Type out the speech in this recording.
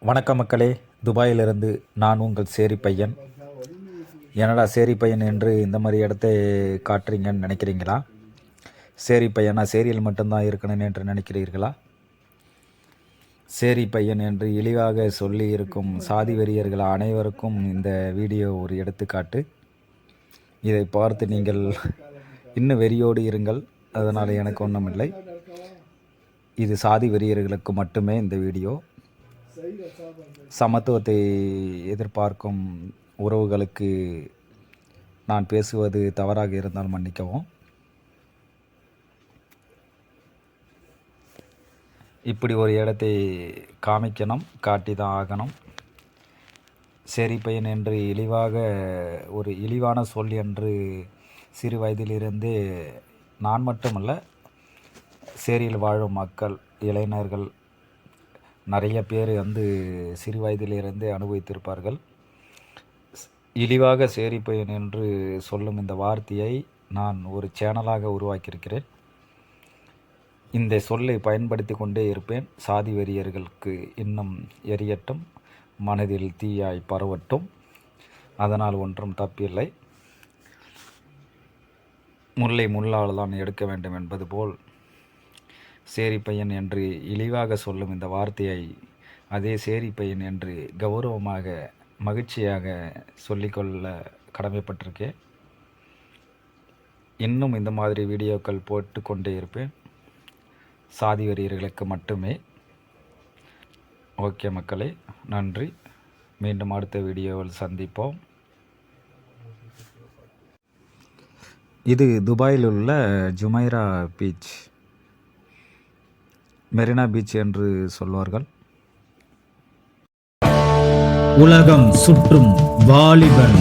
வணக்கம் மக்களே, துபாயிலிருந்து நான் உங்கள் சேரி பையன். என்னடா சேரி பையன் என்று இந்த மாதிரி இடத்தை காட்டுறீங்கன்னு நினைக்கிறீங்களா? சேரி பையனா சேரியில் மட்டும்தான் இருக்கணும் என்று நினைக்கிறீர்களா? சேரி பையன் என்று இழிவாக சொல்லி இருக்கும் சாதி வெறியர்கள் அனைவருக்கும் இந்த வீடியோ ஒரு எடுத்துக்காட்டு. இதை பார்த்து நீங்கள் இன்னும் வெறியோடு இருங்கள், அதனால் எனக்கு ஒன்றுமில்லை. இது சாதி வெறியர்களுக்கு மட்டுமே இந்த வீடியோ. சமத்துவத்தை எதிர்பார்க்கும் உறவுகளுக்கு நான் பேசுவது தவறாக இருந்தால் மன்னிக்கவும். இப்படி ஒரு இடத்தை காமிக்கணும், காட்டி தான் ஆகணும். சேரி பையன் என்று ஒரு இழிவான சொல் என்று சிறு வயதிலிருந்தே நான் மட்டுமல்ல, சேரியில் வாழும் மக்கள், இளைஞர்கள் நிறைய பேர் சிறு வயதிலிருந்தே அனுபவித்திருப்பார்கள். இழிவாக சேரி பையன் என்று சொல்லும் இந்த வார்த்தையை நான் ஒரு சேனலாக உருவாக்கியிருக்கிறேன். இந்த சொல்லை பயன்படுத்தி கொண்டே இருப்பேன். சாதி வெறியர்களுக்கு இன்னும் எரியட்டும், மனதில் தீயாய் பரவட்டும். அதனால் ஒன்றும் தப்பில்லை. முல்லை முள்ளால் தான் எடுக்க வேண்டும் என்பது போல் சேரி பையன் என்று இழிவாக சொல்லும் இந்த வார்த்தையை அதே சேரி பையன் என்று கௌரவமாக மகிழ்ச்சியாக சொல்லிக்கொள்ள கடமைப்பட்டிருக்கேன். இன்னும் இந்த மாதிரி வீடியோக்கள் போட்டு கொண்டே இருப்பேன், சாதி வெறியர்களுக்கு மட்டுமே. ஓகே மக்களே, நன்றி. மீண்டும் அடுத்த வீடியோவில் சந்திப்போம். இது துபாயில் உள்ள ஜுமைரா பீச், மெரினா பீச் என்று சொல்வார்கள். உலகம் சுற்றும் வாலிபன்.